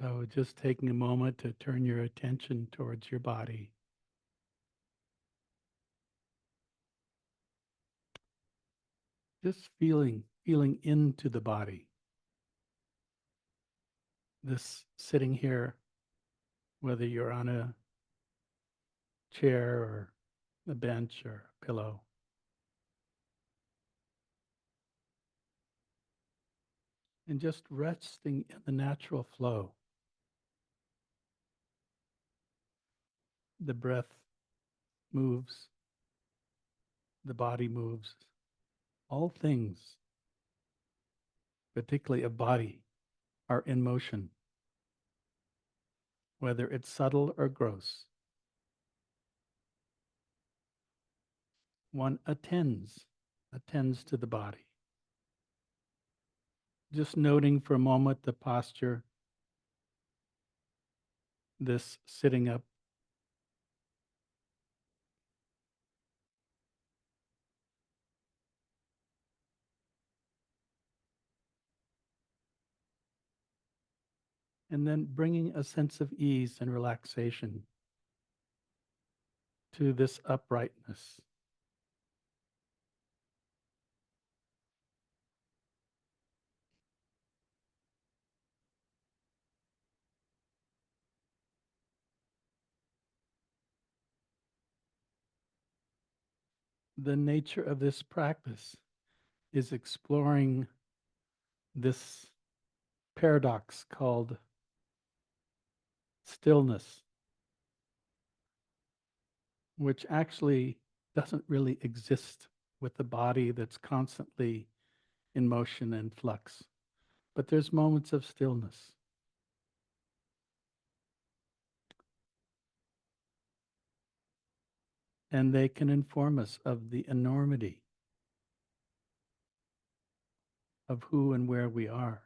So just taking a moment to turn your attention towards your body. Just feeling into the body. This sitting here, whether you're on a chair or a bench or a pillow. And just resting in the natural flow. The breath moves, the body moves. All things, particularly a body, are in motion, whether it's subtle or gross. One attends to the body. Just noting for a moment the posture, this sitting up, and then bringing a sense of ease and relaxation to this uprightness. The nature of this practice is exploring this paradox called stillness, which actually doesn't really exist with the body that's constantly in motion and flux. But there's moments of stillness. And they can inform us of the enormity of who and where we are.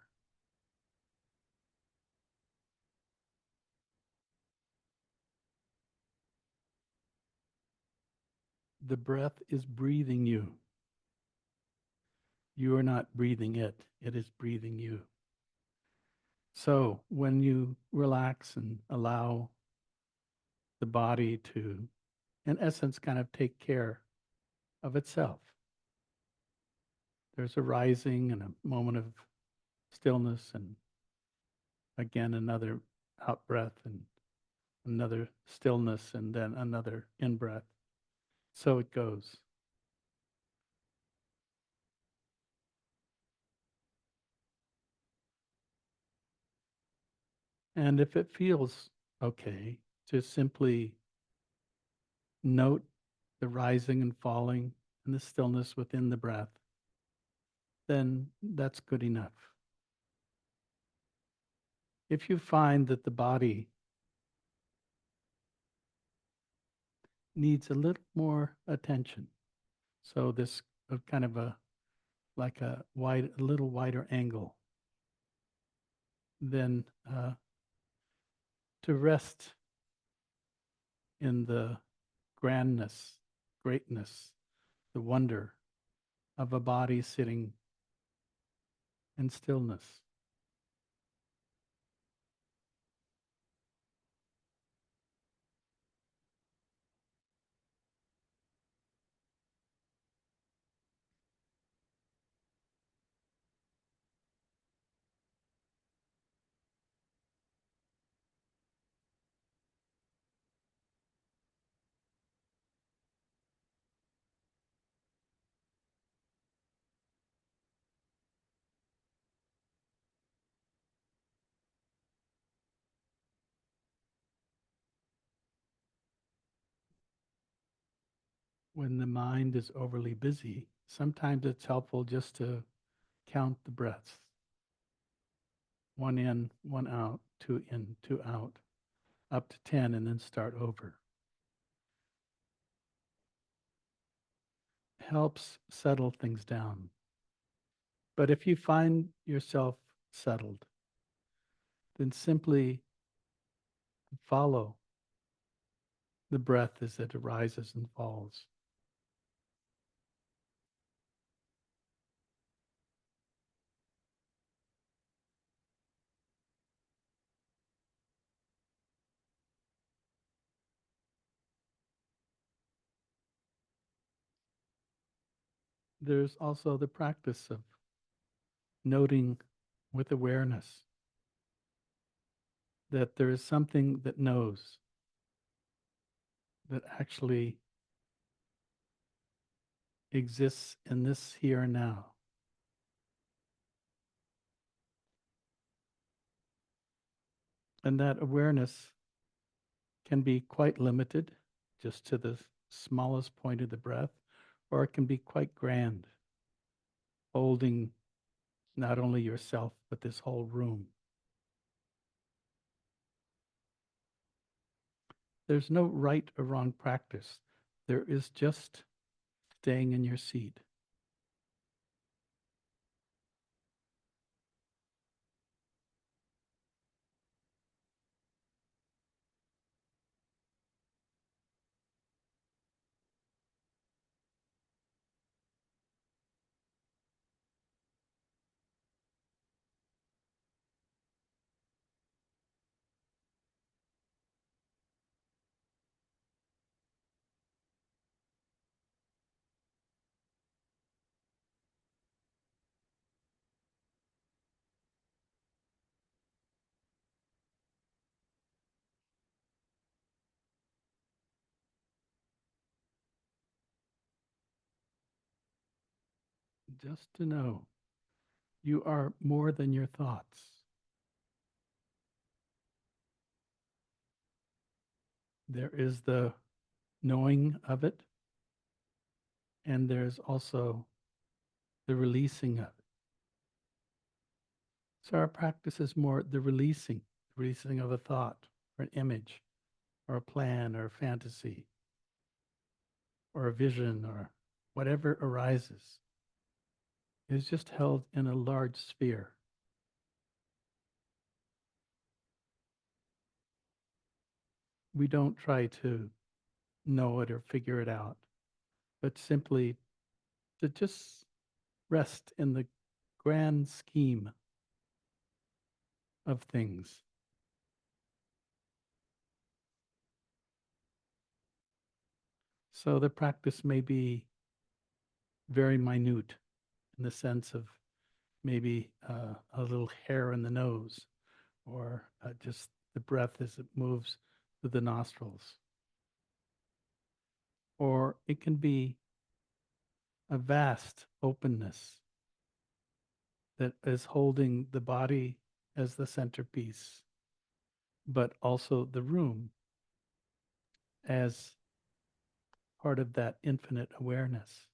The breath is breathing you. You are not breathing it, it is breathing you. So when you relax and allow the body to, in essence, kind of take care of itself, there's a rising and a moment of stillness, and again another out breath, and another stillness, and then another in breath. So it goes. And if it feels okay, just simply note the rising and falling and the stillness within the breath, then that's good enough. If you find that the body needs a little more attention, so this kind of a like a little wider angle, then to rest in the grandness, greatness, the wonder of a body sitting in stillness. When the mind is overly busy, sometimes it's helpful just to count the breaths. One in, one out, two in, two out, up to 10, and then start over. Helps settle things down. But if you find yourself settled, then simply follow the breath as it arises and falls. There's also the practice of noting with awareness that there is something that knows, that actually exists in this here and now. And that awareness can be quite limited, just to the smallest point of the breath, or it can be quite grand, holding not only yourself, but this whole room. There's no right or wrong practice. There is just staying in your seat. Just to know you are more than your thoughts. There is the knowing of it, and there's also the releasing of it. So our practice is more the releasing of a thought or an image or a plan or a fantasy or a vision or whatever arises is just held in a large sphere. We don't try to know it or figure it out, but simply to just rest in the grand scheme of things. So the practice may be very minute in the sense of maybe a little hair in the nose or just the breath as it moves through the nostrils. Or it can be a vast openness that is holding the body as the centerpiece, but also the room as part of that infinite awareness.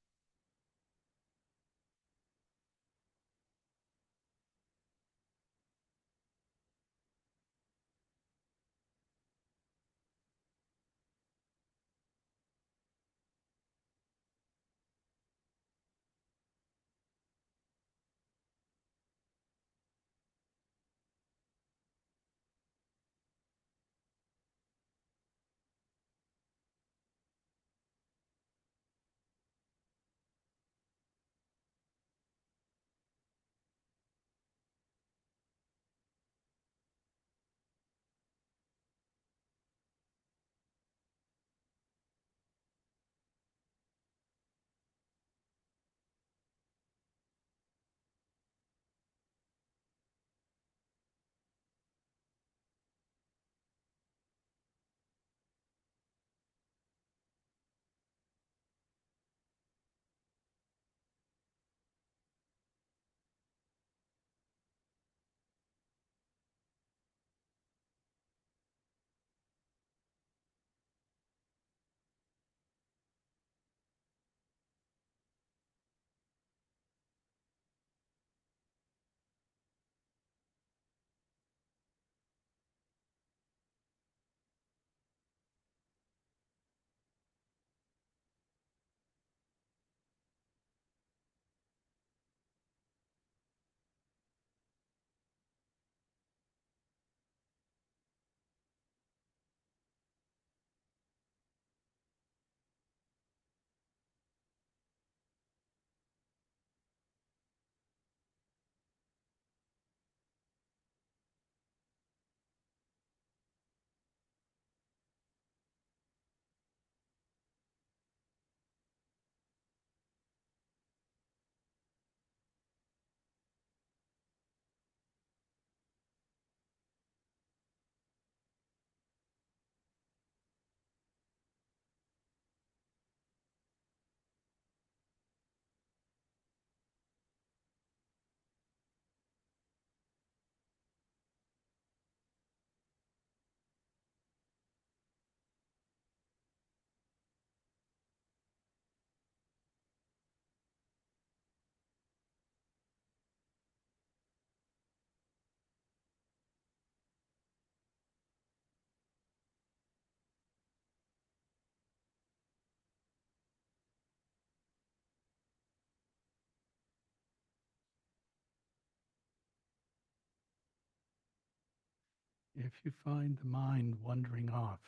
If you find the mind wandering off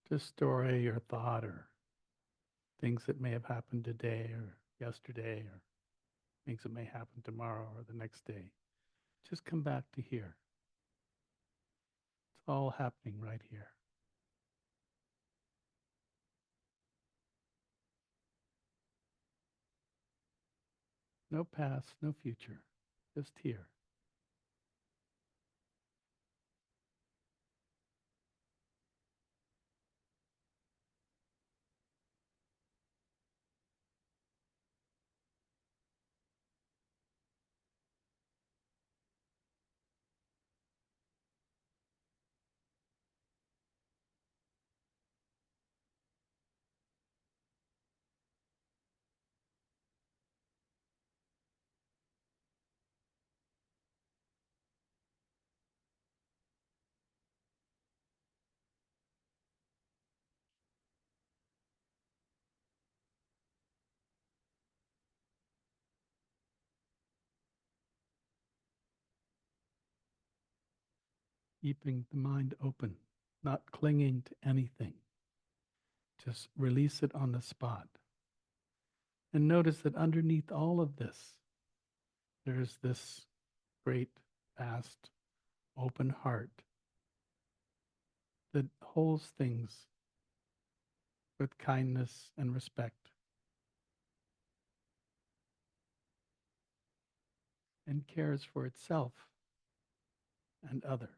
to story or thought or things that may have happened today or yesterday or things that may happen tomorrow or the next day, just come back to here. It's all happening right here. No past, no future, just here. Keeping the mind open, not clinging to anything. Just release it on the spot. And notice that underneath all of this, there's this great, vast, open heart that holds things with kindness and respect and cares for itself and other.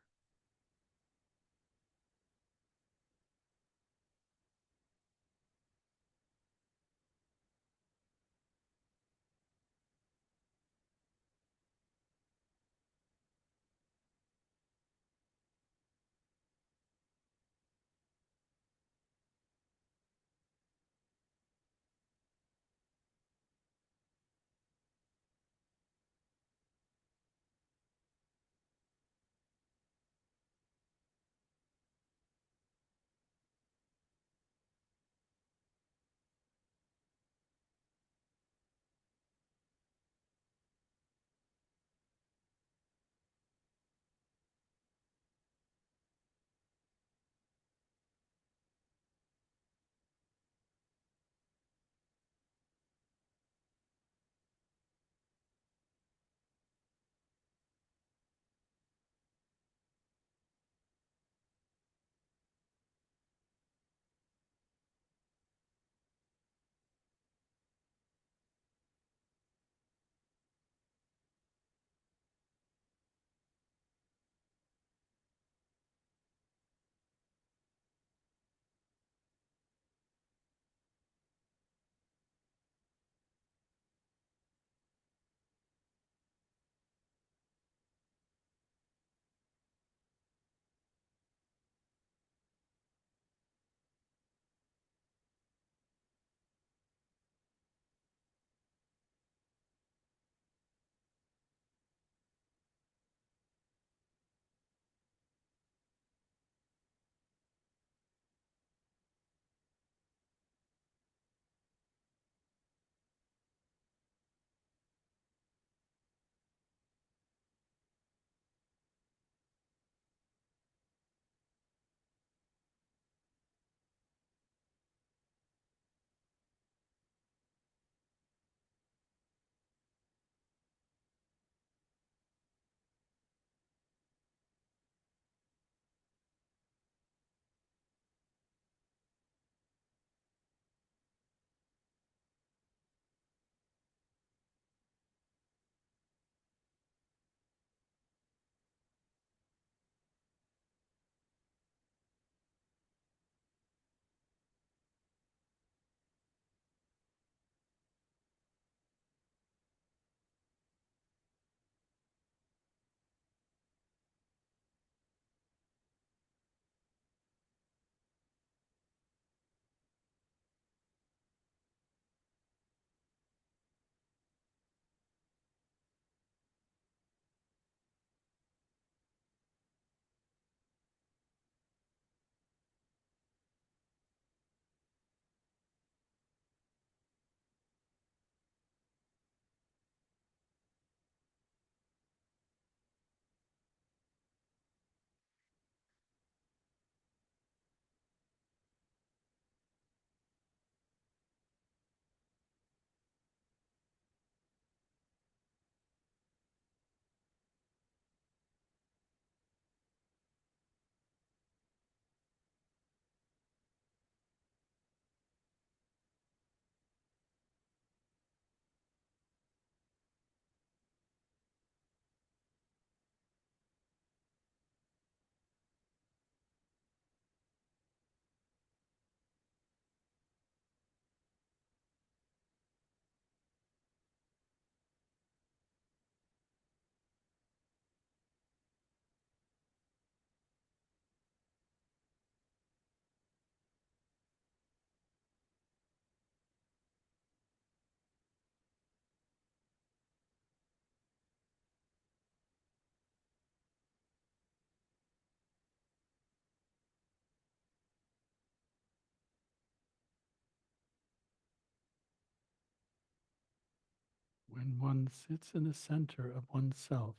and one sits in the center of oneself.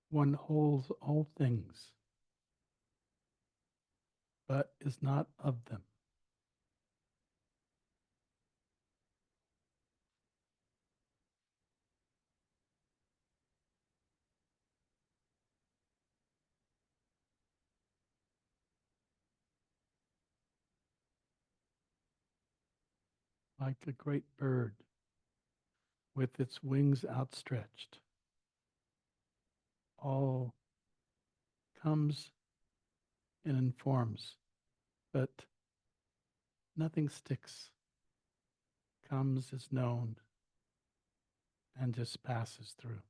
One holds all things, but is not of them. Like a great bird with its wings outstretched, all comes and informs, but nothing sticks, comes, is known, and just passes through.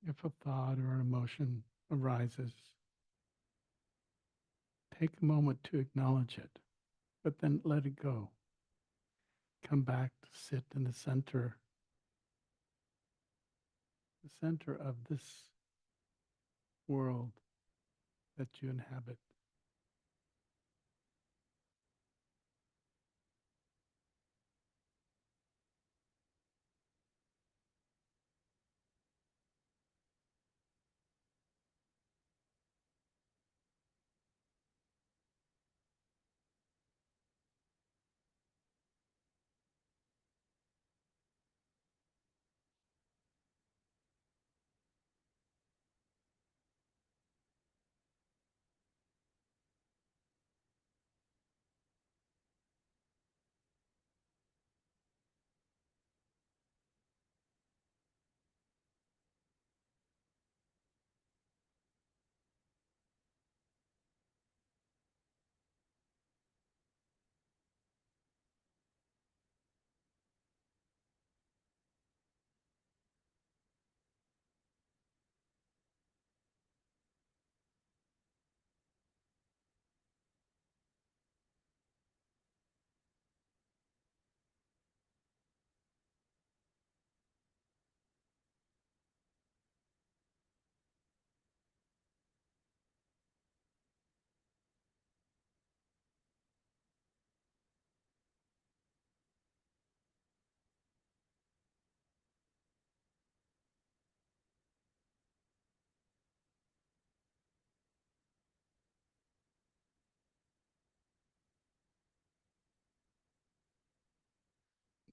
If a thought or an emotion arises, take a moment to acknowledge it, but then let it go. Come back to sit in the center of this world that you inhabit.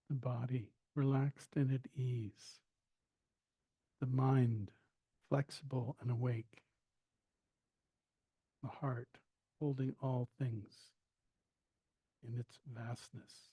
The body relaxed and at ease. The mind flexible and awake. The heart holding all things in its vastness.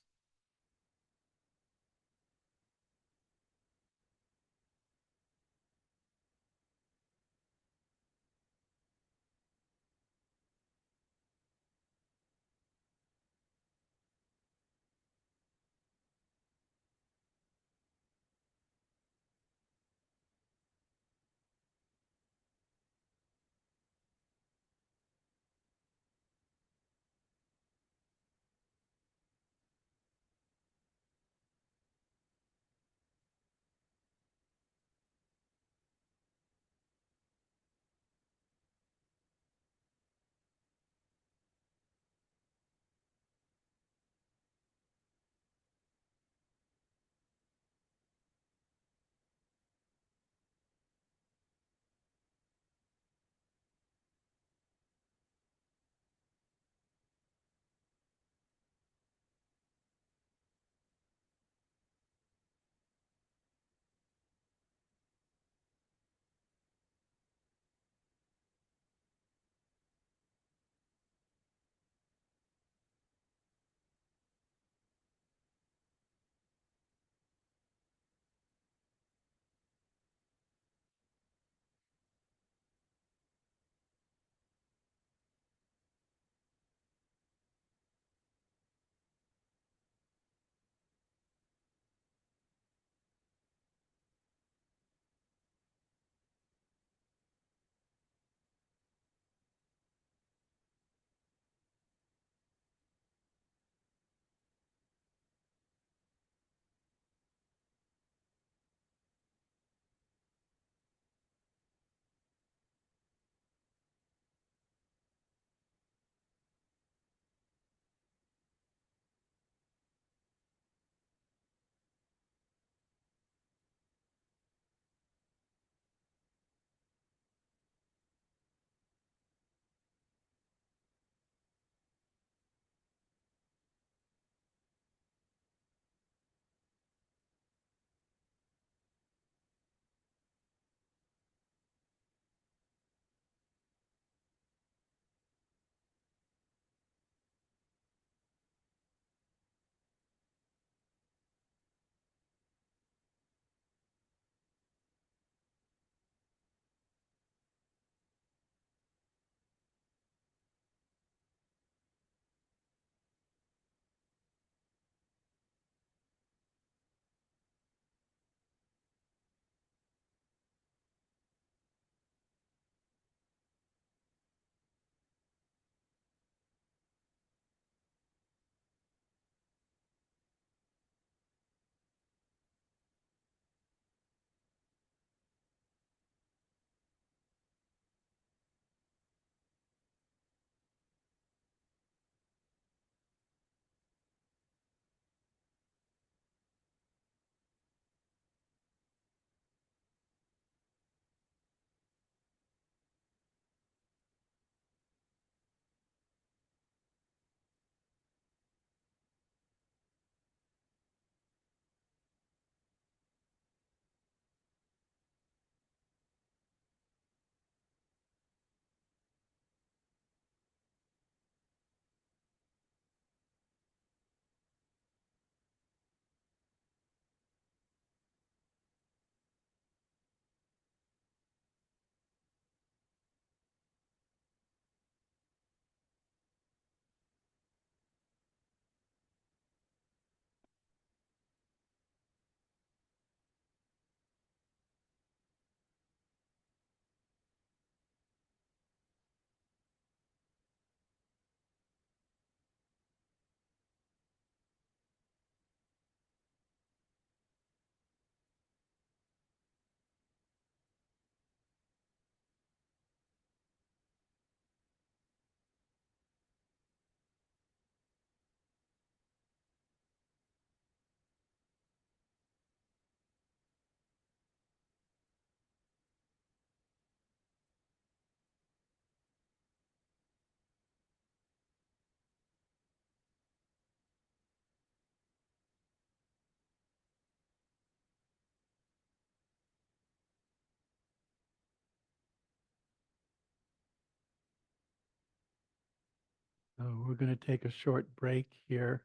we're going to take a short break here.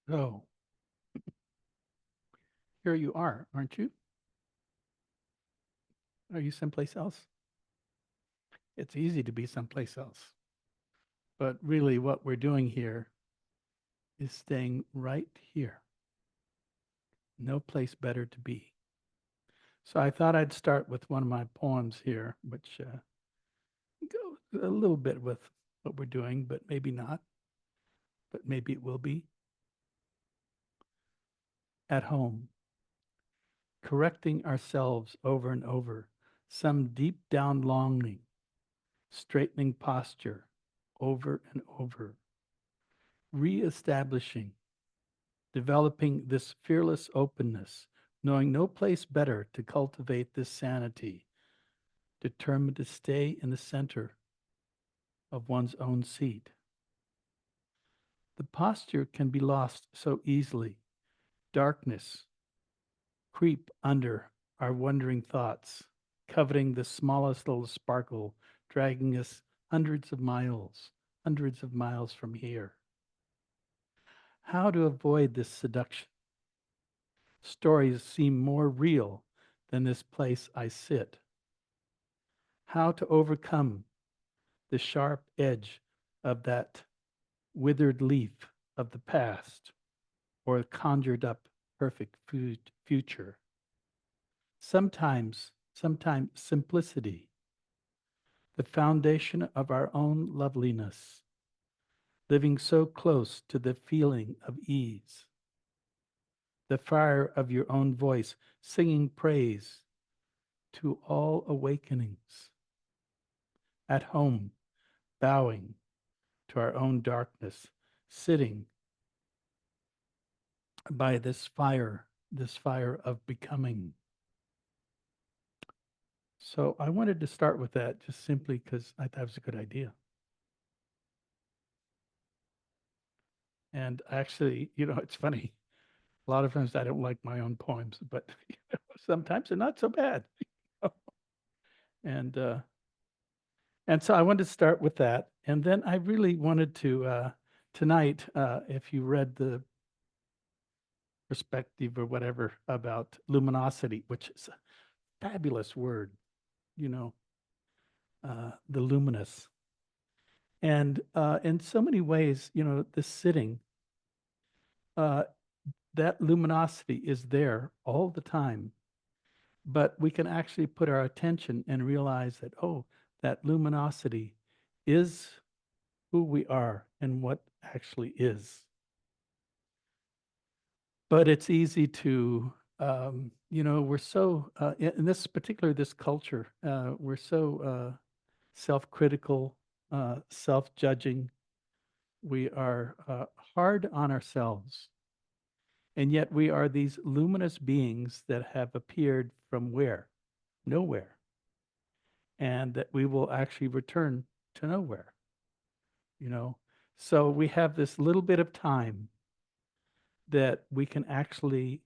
So, here you are, aren't you? Are you someplace else? It's easy to be someplace else. But really, what we're doing here is staying right here. No place better to be. So I thought I'd start with one of my poems here, which goes a little bit with what we're doing, but maybe not. But maybe it will be. At home, correcting ourselves over and over, some deep down longing, straightening posture over and over, reestablishing, developing this fearless openness, knowing no place better to cultivate this sanity, determined to stay in the center of one's own seat. The posture can be lost so easily. Darkness creep under our wandering thoughts, coveting the smallest little sparkle, dragging us hundreds of miles from here. How to avoid this seduction? Stories seem more real than this place I sit. How to overcome the sharp edge of that withered leaf of the past or conjured up perfect future. Sometimes simplicity, the foundation of our own loveliness, living so close to the feeling of ease, the fire of your own voice, singing praise to all awakenings, at home, bowing to our own darkness, sitting by this fire of becoming. So I wanted to start with that just simply because I thought it was a good idea. And actually, it's funny. A lot of times I don't like my own poems, but sometimes they're not so bad. And and so I wanted to start with that, and then I really wanted to tonight, if you read the perspective or whatever about luminosity, which is a fabulous word, you know, the luminous, and in so many ways, this sitting, uh, that luminosity is there all the time. But we can actually put our attention and realize that, oh, that luminosity is who we are and what actually is. But it's easy to, we're so, in this culture, we're so self-critical, self-judging. We are hard on ourselves. And yet we are these luminous beings that have appeared from where? Nowhere. And that we will actually return to nowhere, you know? So we have this little bit of time that we can actually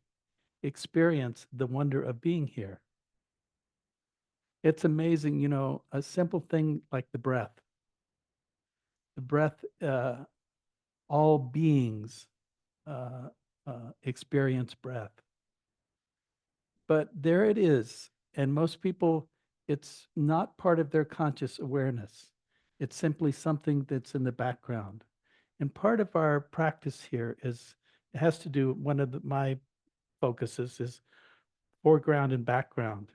experience the wonder of being here. It's amazing, a simple thing like the breath. The breath, all beings uh, experience breath. But there it is. And most people, it's not part of their conscious awareness. It's simply something that's in the background. And part of our practice here it has to do, one of my focuses is foreground and background.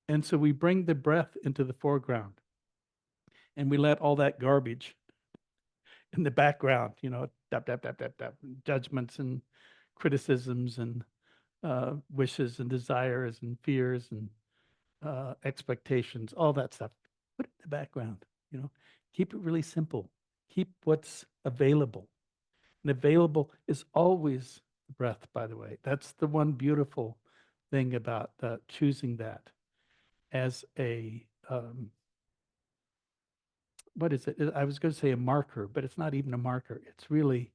And so we bring the breath into the foreground and we let all that garbage in the background, tap, tap, tap, tap, tap, judgments and criticisms and wishes and desires and fears and expectations, all that stuff. Put it in the background, keep it really simple. Keep what's available. And available is always the breath, by the way. That's the one beautiful thing about choosing that as what is it? I was going to say a marker, but it's not even a marker. It's really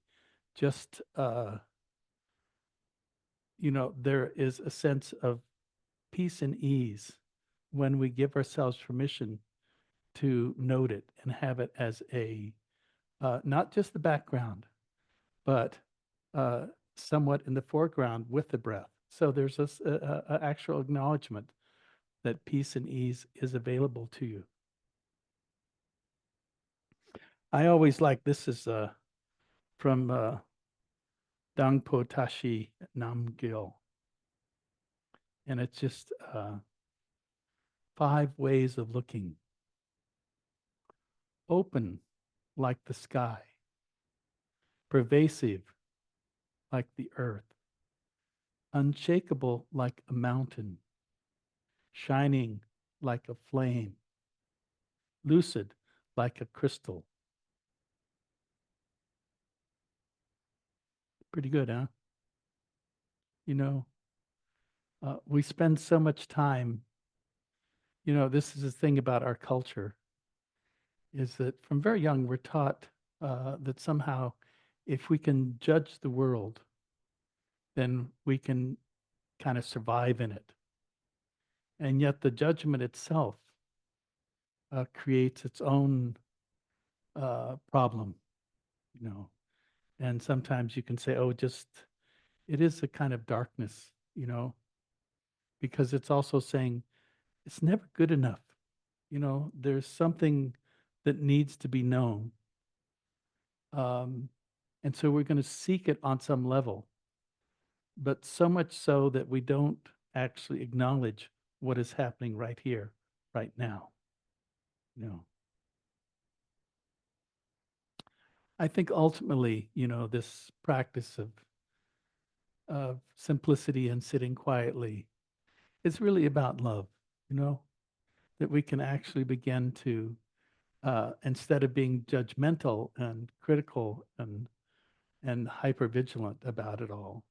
just, there is a sense of peace and ease when we give ourselves permission to note it and have it as a not just the background, but uh, somewhat in the foreground with the breath. So there's a actual acknowledgement that peace and ease is available to you. I always like this is from Dangpo Tashi Namgil, and it's just 5 ways of looking: open like the sky, pervasive like the earth, unshakable like a mountain, shining like a flame, lucid like a crystal. Pretty good, huh? You know, we spend so much time, this is the thing about our culture, is that from very young, we're taught that somehow if we can judge the world, then we can kind of survive in it. And yet the judgment itself creates its own problem, you know. And sometimes you can say, oh, just it is a kind of darkness, because it's also saying it's never good enough. There's something that needs to be known. Um, and so we're going to seek it on some level, but so much so that we don't actually acknowledge what is happening right here, right now. You know, I think ultimately, this practice of simplicity and sitting quietly is really about love, you know, that we can actually begin to, instead of being judgmental and critical and hyper vigilant about it all.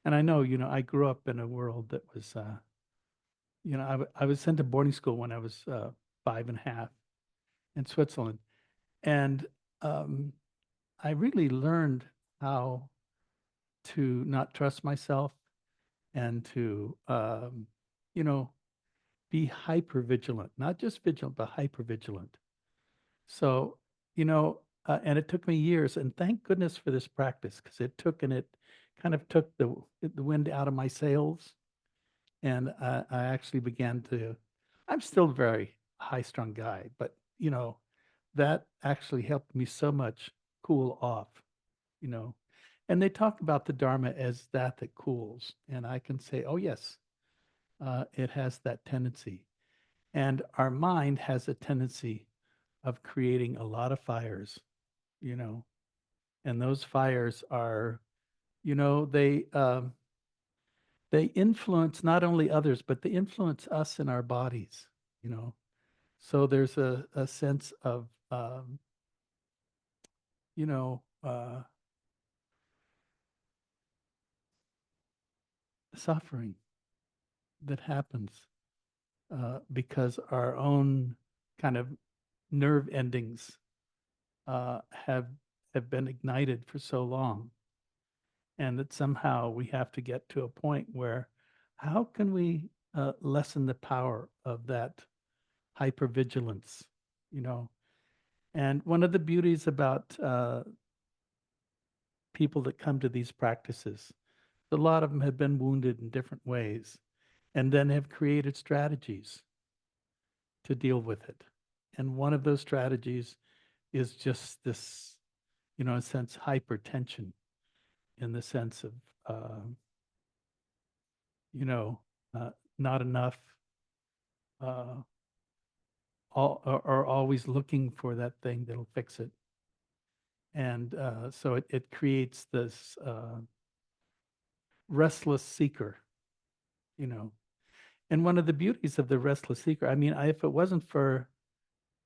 And I know, I grew up in a world that was, I was sent to boarding school when I was 5.5 in Switzerland. And um, I really learned how to not trust myself and to, you know, be hyper vigilant, not just vigilant, but hyper vigilant. So, and it took me years, and thank goodness for this practice because it kind of took the wind out of my sails, and I actually began to. I'm still a very high strung guy, but that actually helped me so much cool off, you know. And they talk about the Dharma as that cools, and I can say, oh yes, it has that tendency. And our mind has a tendency of creating a lot of fires, you know, and those fires are, they influence not only others, but they influence us in our bodies, you know. So there's a sense of, you know, suffering that happens because our own kind of nerve endings uh, have have been ignited for so long, and that somehow we have to get to a point where how can we lessen the power of that hypervigilance, you know? And one of the beauties about people that come to these practices, a lot of them have been wounded in different ways and then have created strategies to deal with it. And one of those strategies is just this, in a sense, hypertension in the sense of, uh, you know, not enough, uh, or always looking for that thing that'll fix it. And so it creates this restless seeker, you know. And one of the beauties of the restless seeker, I mean, if it wasn't for,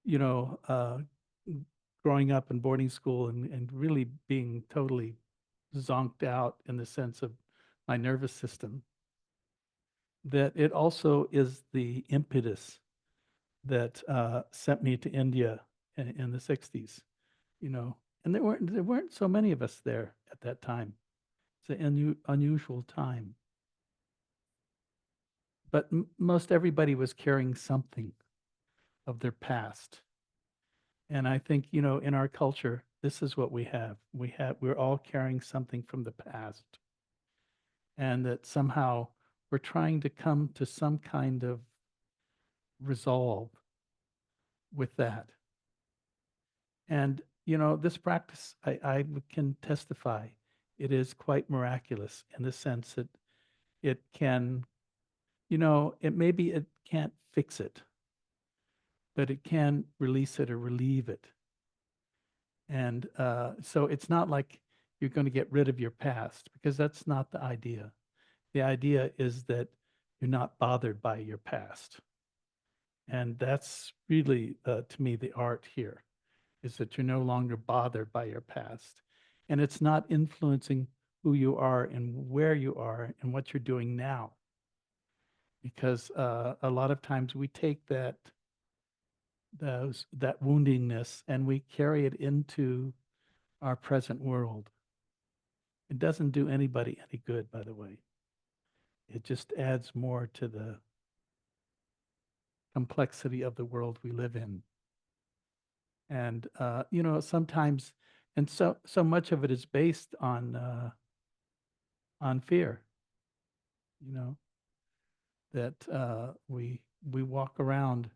you know, growing up in boarding school and really being totally zonked out in the sense of my nervous system, that it also is the impetus that sent me to India in the 60s, you know. And there weren't so many of us there at that time. It's an unusual time. But most everybody was carrying something of their past. And I think, in our culture, this is what we have. We're all carrying something from the past, and that somehow we're trying to come to some kind of resolve with that. And, this practice, I can testify, it is quite miraculous in the sense that it can, maybe it can't fix it, but it can release it or relieve it. And so it's not like you're going to get rid of your past, because that's not the idea. The idea is that you're not bothered by your past. And that's really, to me, the art here, is that you're no longer bothered by your past. And it's not influencing who you are and where you are and what you're doing now. Because a lot of times we take that woundingness and we carry it into our present world. It doesn't do anybody any good, by the way. It just adds more to the complexity of the world we live in. And sometimes, and so much of it is based on fear. You know that we walk around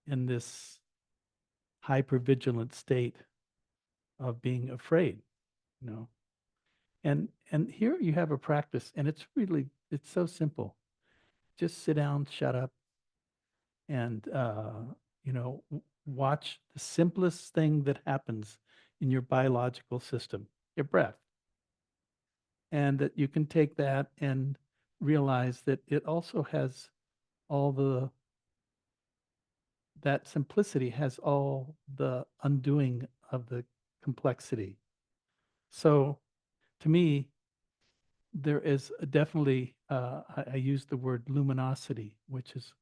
in this hypervigilant state of being afraid. You know, and here you have a practice, and it's so simple. Just sit down, shut up, and watch the simplest thing that happens in your biological system, your breath. And that you can take that and realize that it also has all that simplicity has all the undoing of the complexity. So to me, there is definitely, I use the word luminosity, which is,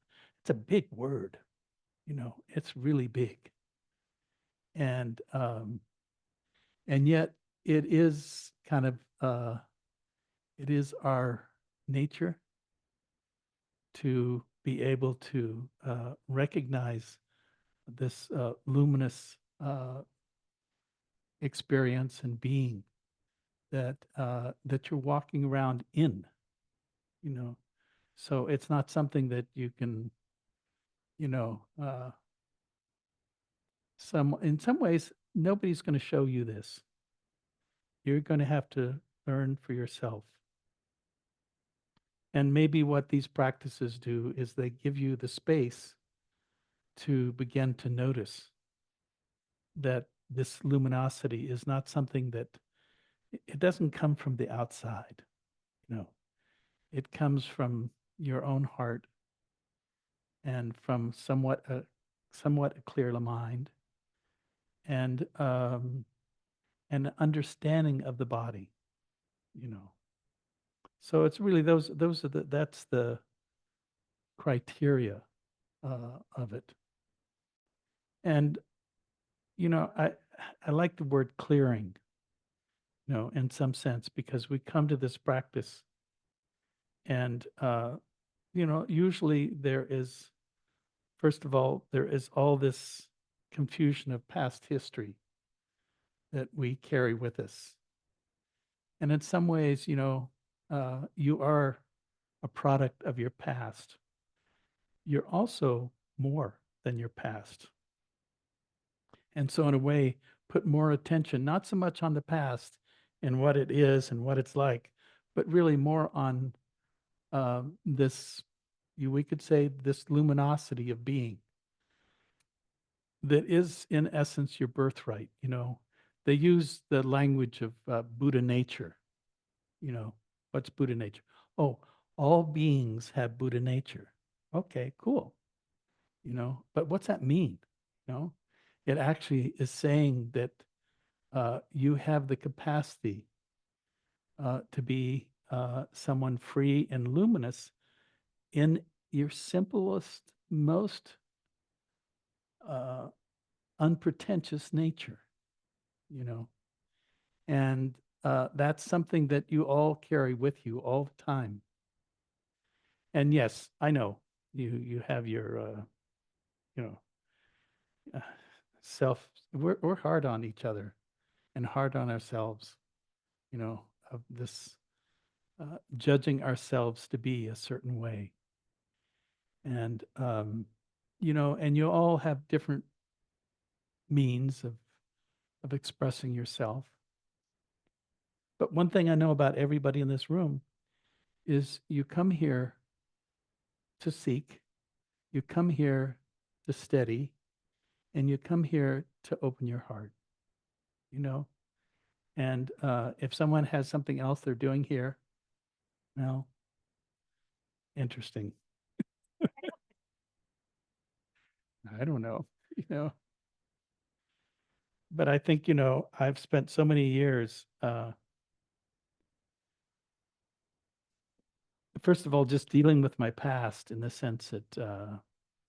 it's a big word, it's really big. And, and yet it is kind of, it is our nature to be able to recognize this luminous experience and being that you're walking around in, you know. So it's not something that you can, you know, in some ways nobody's going to show you this. You're going to have to learn for yourself. And maybe what these practices do is they give you the space to begin to notice that this luminosity is not something that it doesn't come from the outside. It comes from your own heart and from somewhat a clear mind and an understanding of the body. you know so it's really those are that's the criteria of it. And I like the word clearing, in some sense, because we come to this practice and usually there is, first of all, there is all this confusion of past history that we carry with us. And in some ways, you are a product of your past. You're also more than your past. And so, in a way, put more attention, not so much on the past and what it is and what it's like, but really more on this, we could say, this luminosity of being that is, in essence, your birthright. They use the language of Buddha nature. What's Buddha nature? Oh, all beings have Buddha nature. Okay, cool. But what's that mean? You know, it actually is saying that you have the capacity to be someone free and luminous in your simplest, most unpretentious nature, you know. And that's something that you all carry with you all the time. And yes, I know you have your you know uh, self. We're hard on each other. and hard on ourselves, of this judging ourselves to be a certain way. And, and you all have different means of expressing yourself. But one thing I know about everybody in this room is you come here to seek, you come here to steady, and you come here to open your heart, you know? And if someone has something else they're doing here, well, interesting. I don't know, you know. But I think, I've spent so many years, first of all, just dealing with my past in the sense that,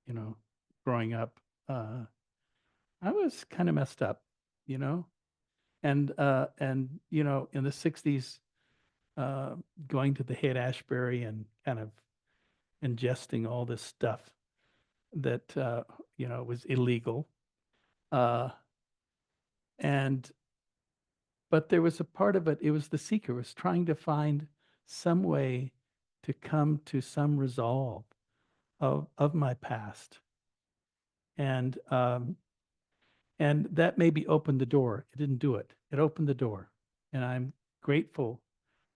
you know, growing up, I was kind of messed up, you know, and in the '60s, uh, going to the Haight Ashbury and kind of ingesting all this stuff that was illegal, uh, and but there was a part of it. It was the seeker was trying to find some way to come to some resolve of my past, and that maybe opened the door. It didn't do it. It opened the door, and I'm grateful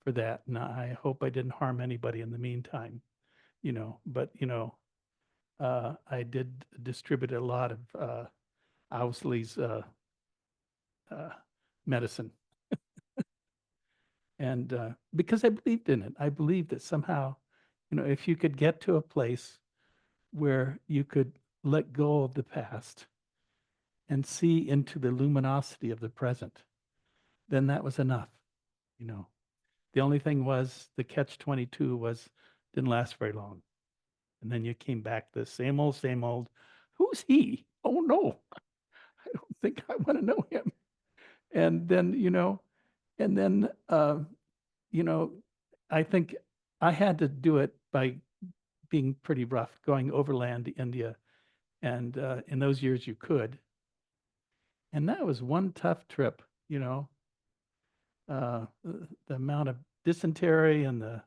for that. And I hope I didn't harm anybody in the meantime, But I did distribute a lot of Owsley's uh, medicine, and because I believed in it, I believed that somehow, if you could get to a place where you could let go of the past and see into the luminosity of the present, then that was enough, you know. The only thing was the catch 22 was didn't last very long. And then you came back the same old, same old. Who's he? Oh no, I don't think I want to know him. And then, and then, you know, I think I had to do it by being pretty rough, going overland to India. And in those years, you could. And that was one tough trip, the amount of dysentery and the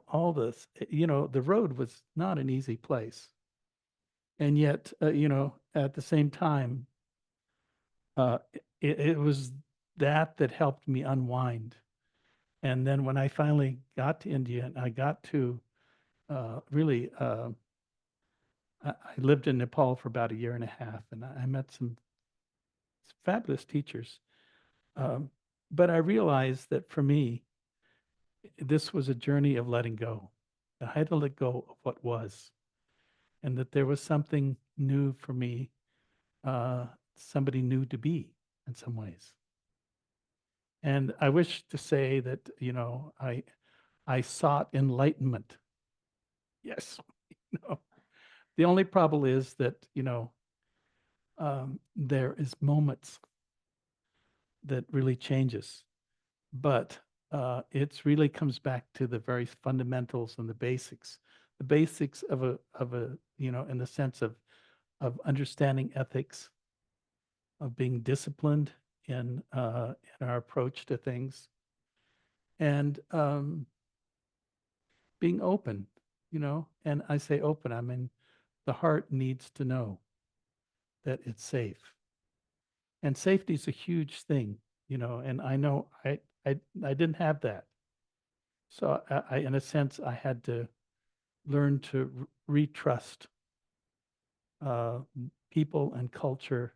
all this, the road was not an easy place. And yet, at the same time, it was that helped me unwind. And then when I finally got to India and I got to really, I lived in Nepal for about a year and a half, and I met some fabulous teachers. Um, but I realized that for me, this was a journey of letting go. I had to let go of what was, and that there was something new for me, uh, somebody new to be in some ways. And I wish to say that, I sought enlightenment. Yes. No. The only problem is that, there is moments that really changes, but it's really comes back to the very fundamentals and the basics of a in the sense of understanding ethics, of being disciplined in our approach to things, and being open, And I say open, I mean the heart needs to know that it's safe, and safety is a huge thing, And I know I didn't have that, so in a sense, I had to learn to retrust uh, people and culture,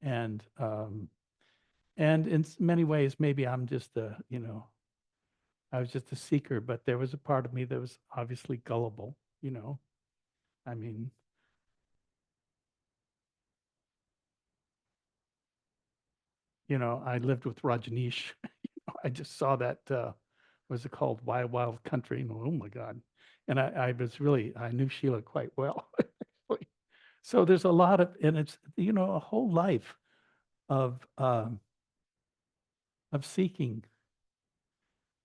and in many ways, maybe I'm just I was just a seeker, but there was a part of me that was obviously gullible, I mean, I lived with Rajneesh. I just saw that, what was it called? Wild Wild Country. And, oh my God. And I knew Sheila quite well. So there's a lot of, and it's, a whole life of, of seeking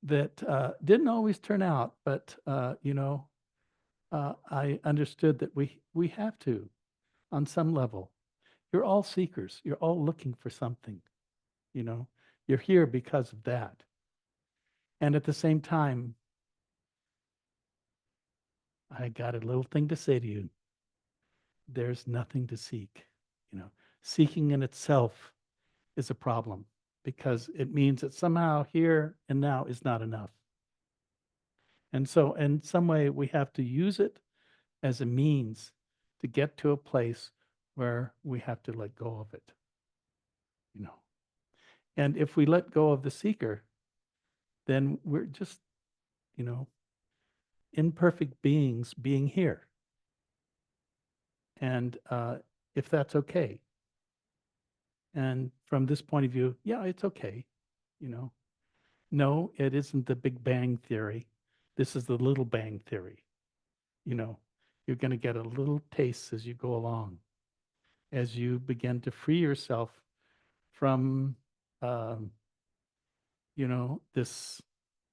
that didn't always turn out, but, I understood that we have to, on some level. You're all seekers. You're all looking for something. you know, you're here because of that. And at the same time, I got a little thing to say to you. There's nothing to seek. You know, seeking in itself is a problem because it means that somehow here and now is not enough. And so, in some way, we have to use it as a means to get to a place where we have to let go of it, you know. And if we let go of the seeker, then we're just, you know, imperfect beings being here. And if that's okay. And from this point of view, yeah, it's okay, you know. No, it isn't the Big Bang theory. This is the little bang theory. You know, you're going to get a little taste as you go along, as you begin to free yourself from, um, you know, this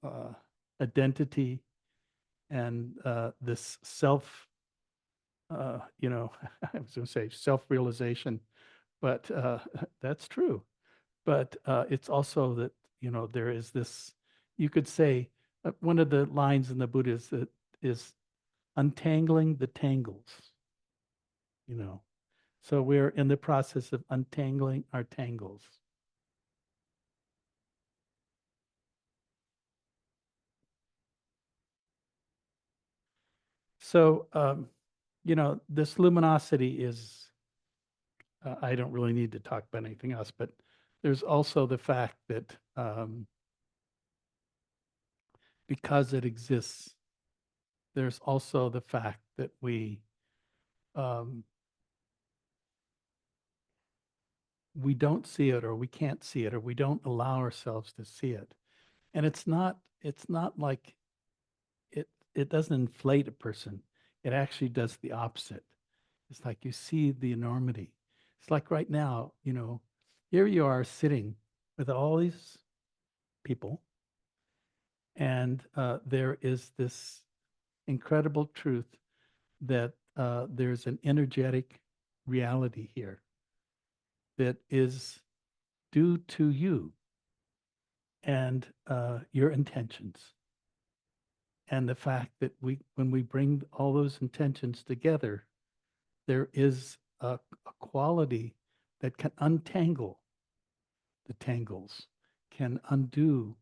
uh, identity and this self, you know, I was going to say self-realization, but that's true. But it's also that, you know, there is this, you could say, one of the lines in the Buddha is that is untangling the tangles, you know. So we're in the process of untangling our tangles. So, you know, this luminosity is, I don't really need to talk about anything else, but there's also the fact that because it exists, there's also the fact that um, we don't see it or we can't see it or we don't allow ourselves to see it. And it's not like it doesn't inflate a person. It actually does the opposite. It's like you see the enormity. It's like right now, you know, here you are sitting with all these people, and there is this incredible truth that there's an energetic reality here that is due to you and your intentions. And the fact that when we bring all those intentions together, there is a quality that can untangle the tangles, can undo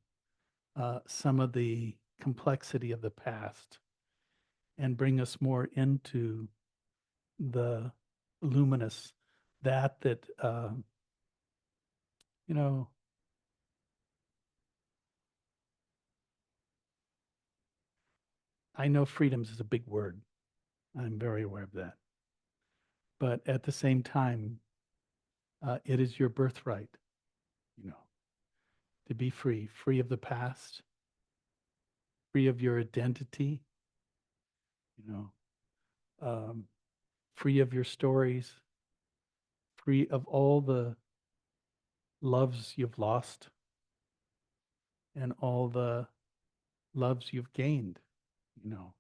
some of the complexity of the past and bring us more into the luminous, that you know, I know freedoms is a big word. I'm very aware of that. But at the same time, it is your birthright, you know, to be free, free of the past, free of your identity, you know, um, free of your stories, free of all the loves you've lost and all the loves you've gained, you know.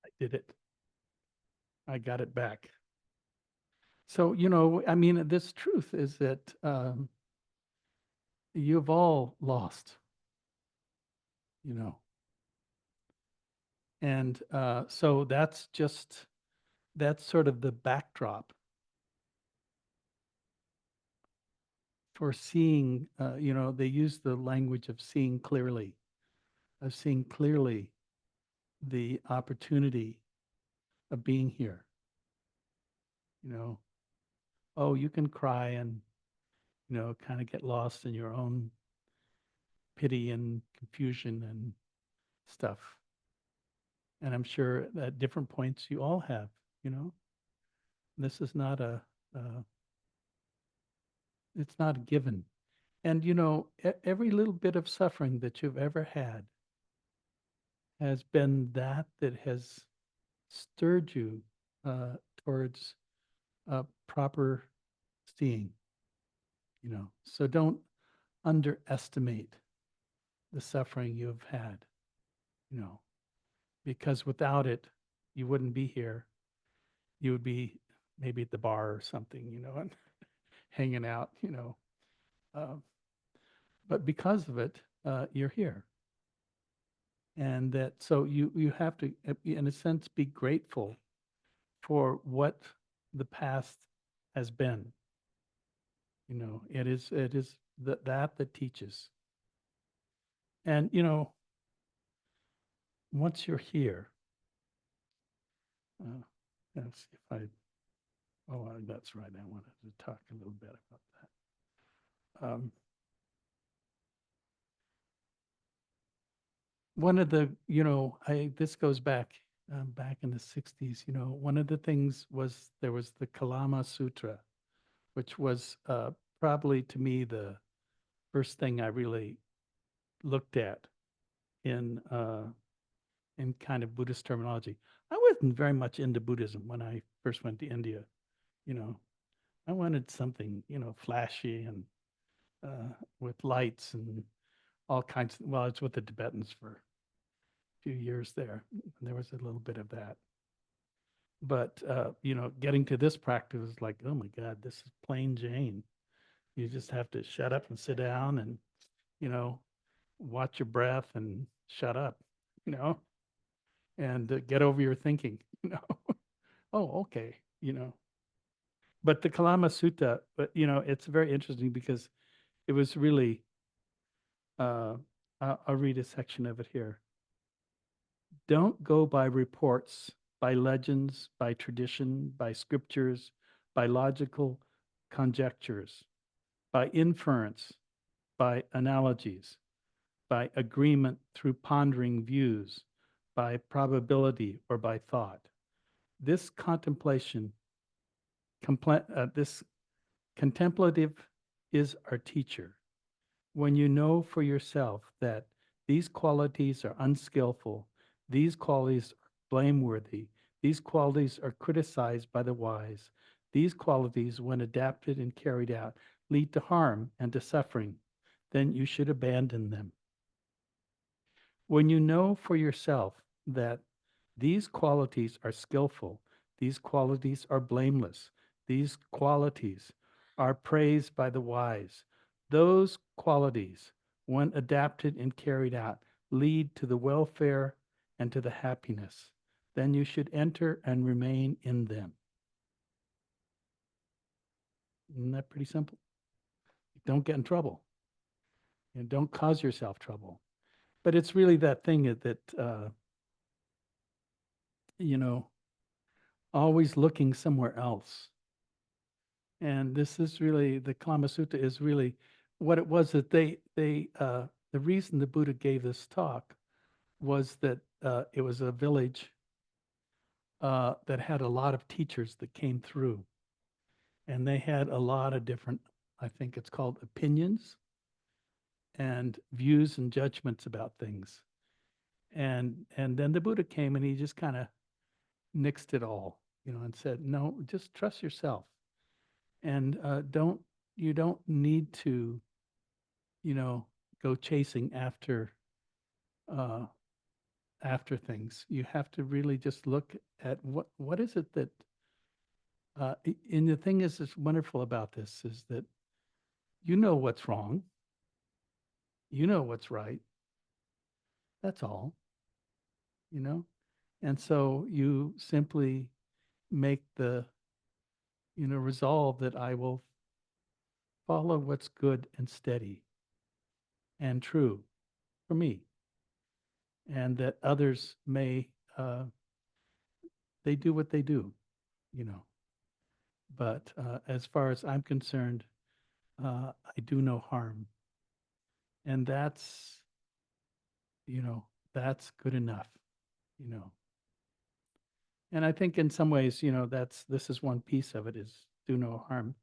I did it. I got it back. So, you know, I mean, this truth is that you've all lost, you know. And so that's sort of the backdrop for seeing, you know, they use the language of seeing clearly the opportunity of being here, you know. Oh, you can cry and, you know, kind of get lost in your own pity and confusion and stuff. And I'm sure at different points you all have, you know. This is not it's not a given. And, you know, every little bit of suffering that you've ever had has been that has stirred you towards proper seeing, you know. So don't underestimate the suffering you've had, you know, because without it, you wouldn't be here. You would be maybe at the bar or something, and hanging out, Uh, but because of it, you're here. And that, so you have to, in a sense, be grateful for what the past has been. It is that teaches. And, once you're here, uh, let's see if that's right. I wanted to talk a little bit about that. One of the, this goes back in the 60s, one of the things was there was the Kalama Sutra, which was probably to me the first thing I really looked at in in kind of Buddhist terminology. I wasn't very much into Buddhism when I first went to India. You know, I wanted something, flashy and with lights and all kinds. Well, I was with the Tibetans for a few years there. And there was a little bit of that. But getting to this practice is like, oh my God, this is plain Jane. You just have to shut up and sit down and, you know, watch your breath and shut up, you know, and get over your thinking, Oh, okay, But the Kalama Sutta, but it's very interesting because it was really, I'll read a section of it here. Don't go by reports, by legends, by tradition, by scriptures, by logical conjectures, by inference, by analogies, by agreement through pondering views, by probability or by thought. This this contemplative is our teacher. When you know for yourself that these qualities are unskillful, these qualities are blameworthy, these qualities are criticized by the wise, these qualities, when adapted and carried out, lead to harm and to suffering, then you should abandon them. When you know for yourself that these qualities are skillful, these qualities are blameless, these qualities are praised by the wise, those qualities, when adapted and carried out, lead to the welfare and to the happiness, then you should enter and remain in them. Isn't that pretty simple? Don't get in trouble. Don't cause yourself trouble. But it's really that thing that, you know, always looking somewhere else. And this is really, the Kalama Sutta is really what it was that the reason the Buddha gave this talk was that it was a village that had a lot of teachers that came through. And they had a lot of different, I think it's called opinions and views and judgments about things. And then the Buddha came and he just kind of nixed it all, and said, no, just trust yourself. And you don't need to, go chasing uh, after things. You have to really just look at what is it that, and the thing is wonderful about this is that you know what's wrong, you know what's right. That's all, you know. And so you simply make the, resolve that I will follow what's good and steady and true for me, and that others may they do what they do, you know. But as far as I'm concerned, I do no harm, and you know, that's good enough, you know. And I think in some ways, this is one piece of it, is do no harm.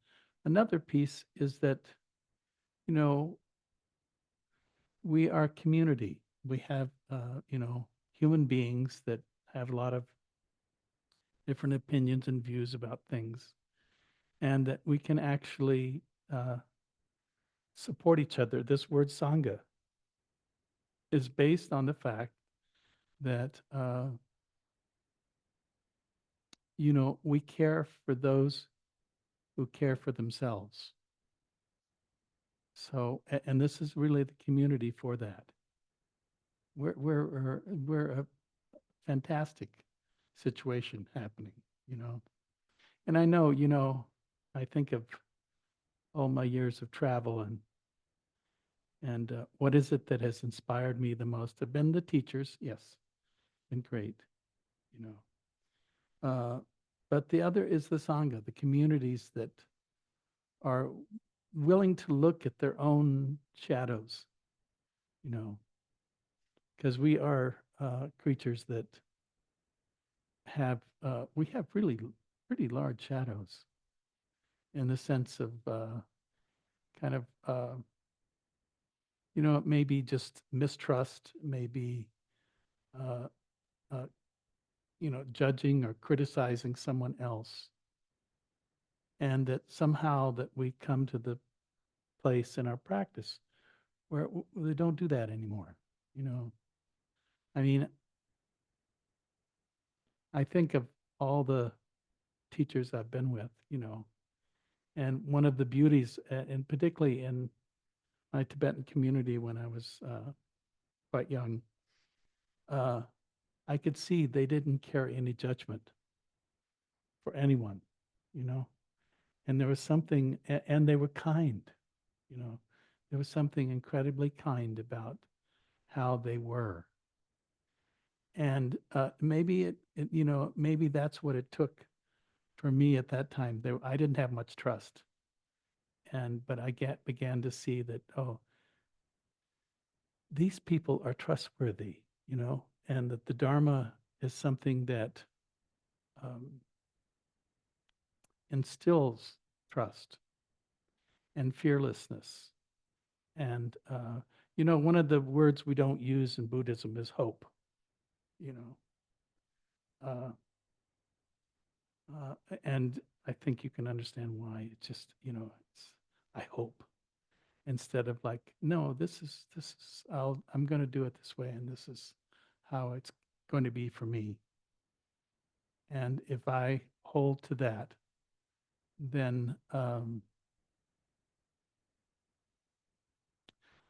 Another piece is that, you know, we are community. We have, human beings that have a lot of different opinions and views about things, and that we can actually support each other. This word sangha, is based on the fact that, we care for those who care for themselves. So, and this is really the community for that. We're a fantastic situation happening, you know. And I know, I think of all my years of travel, and what is it that has inspired me the most? Have been the teachers, yes, been great, you know. But the other is the Sangha, the communities that are willing to look at their own shadows, you know, because we are creatures that we have really pretty large shadows in the sense of kind of, maybe just mistrust, maybe, uh, uh, judging or criticizing someone else. And that somehow that we come to the place in our practice where they don't do that anymore. You know, I mean, I think of all the teachers I've been with, and one of the beauties, and particularly in my Tibetan community when I was quite young, uh, I could see they didn't carry any judgment for anyone, you know, and there was something, and they were kind, you know, there was something incredibly kind about how they were. And maybe maybe that's what it took for me at that time. I didn't have much trust, but I began to see that, oh, these people are trustworthy, and that the Dharma is something that um, instills trust and fearlessness. And one of the words we don't use in Buddhism is hope. You know, and I think you can understand why. It's just, I hope, instead of like, no, I'm going to do it this way, and this is how it's going to be for me. And if I hold to that, then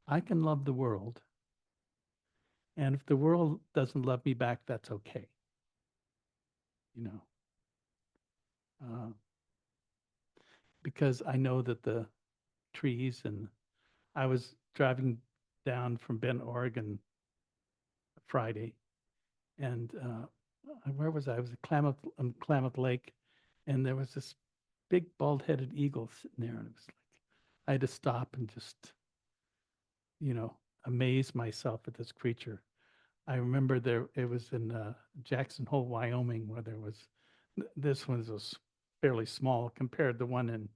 I can love the world. And if the world doesn't love me back, that's okay. You know, uh, because I know that the trees, and I was driving down from Bend, Oregon Friday, and where was I? I was at Klamath Lake, and there was this big bald-headed eagle sitting there, and it was like I had to stop and just, amaze myself at this creature. I remember it was in Jackson Hole, Wyoming, where this one was fairly small compared to the one in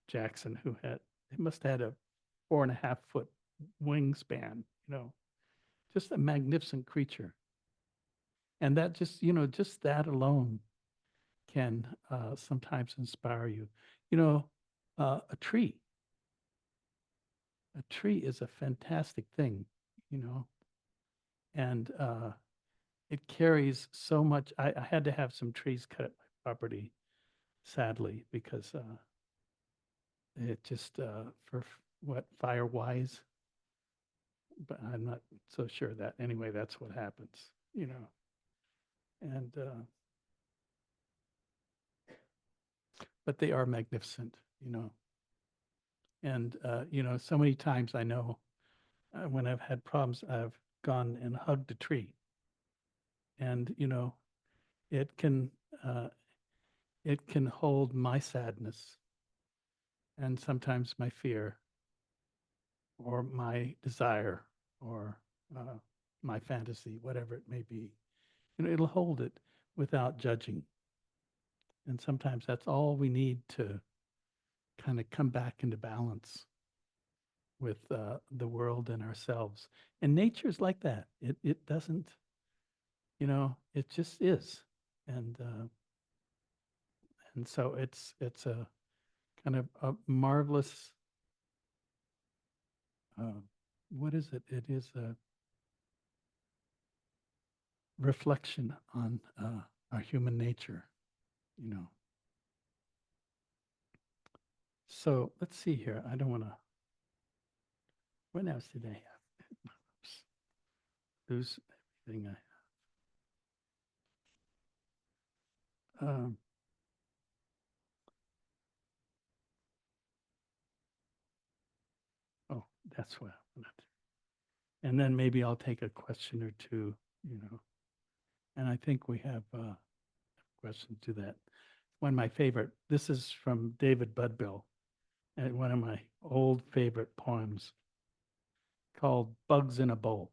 Jackson, it must have had a 4.5 foot wingspan, just a magnificent creature. And that just that alone can sometimes inspire you. You know, a tree. A tree is a fantastic thing, you know, and it carries so much. I had to have some trees cut at my property, sadly, because it just for what fire wise, but I'm not so sure that anyway. That's what happens, and but they are magnificent, and so many times I know when I've had problems, I've gone and hugged a tree, and it can uh, it can hold my sadness and sometimes my fear or my desire or uh, my fantasy, whatever it may be. It'll hold it without judging. And sometimes that's all we need to kind of come back into balance with the world and ourselves. And nature's like that. It doesn't, it just is. And so it's a kind of a marvelous, uh, what is it? It is a reflection on our human nature, So let's see here. I don't want to. What else did I have? Oops. Lose everything I have. Oh, that's what I wanted. And then maybe I'll take a question or two, And I think we have a question to that. One of my favorite. This is from David Budbill, and one of my old favorite poems called Bugs in a Bowl.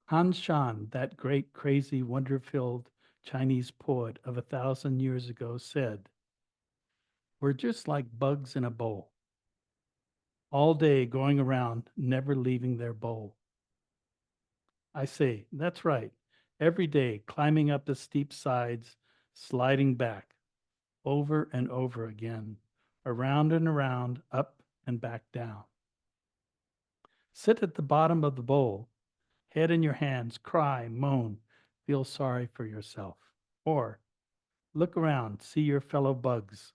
Han Shan, that great, crazy, wonder-filled Chinese poet of 1,000 years ago, said, "We're just like bugs in a bowl, all day going around, never leaving their bowl." I say, that's right. Every day, climbing up the steep sides, sliding back, over and over again, around and around, up and back down. Sit at the bottom of the bowl, head in your hands, cry, moan, feel sorry for yourself. Or look around, see your fellow bugs.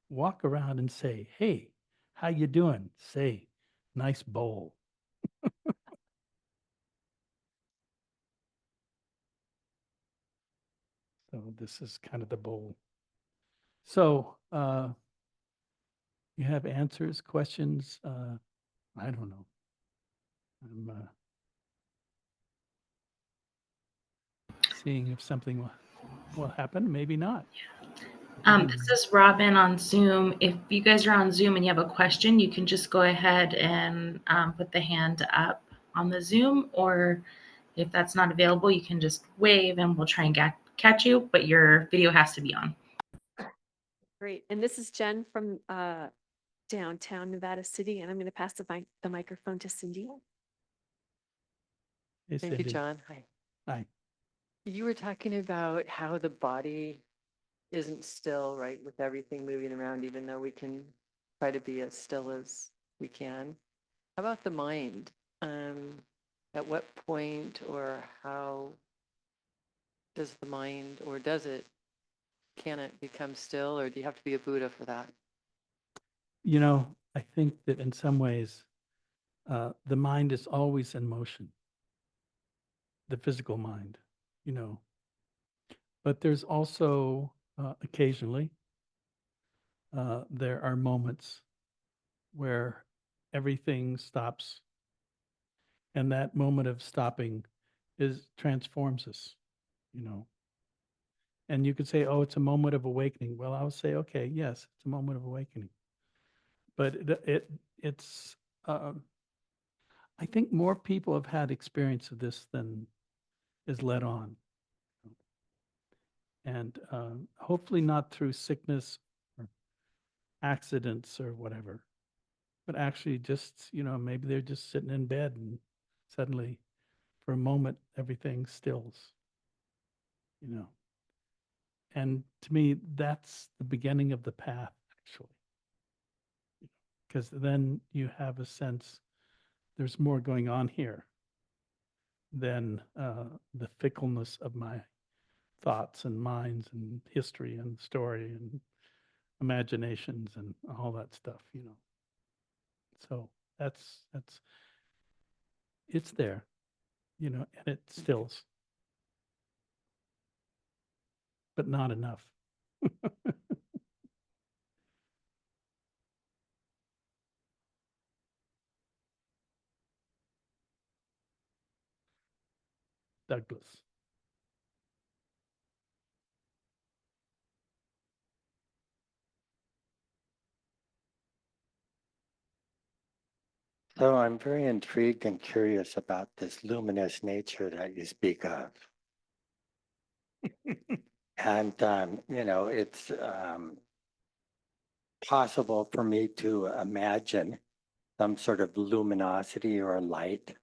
Walk around and say, "Hey, how you doing?" Say, "Nice bowl." So this is kind of the bowl. So you have answers, questions? I don't know. I'm seeing if something will happen, maybe not. This is Robin on Zoom. If you guys are on Zoom and you have a question, you can just go ahead and put the hand up on the Zoom, or if that's not available, you can just wave and we'll try and catch you, but your video has to be on. Great. And this is Jen from downtown Nevada City, and I'm going to pass the microphone to Cindy. Hey, Thank you, Cindy. John. Hi. Hi. You were talking about how the body isn't still, right, with everything moving around, even though we can try to be as still as we can. How about the mind? At what point or how does the mind, or can it become still, or do you have to be a Buddha for that? I think that in some ways, the mind is always in motion, the physical mind, But there's also occasionally, there are moments where everything stops, and that moment of stopping transforms us, And you could say, "Oh, it's a moment of awakening." Well, I would say, okay, yes, it's a moment of awakening, but it's. I think more people have had experience of this than is let on, and hopefully not through sickness or accidents or whatever, but actually just maybe they're just sitting in bed and suddenly, for a moment, everything stills. And to me, that's the beginning of the path, actually, because then you have a sense there's more going on here than the fickleness of my thoughts and minds and history and story and imaginations and all that stuff. So that's it's there, and it stills, but not enough. Douglas. So I'm very intrigued and curious about this luminous nature that you speak of. And, it's possible for me to imagine some sort of luminosity or light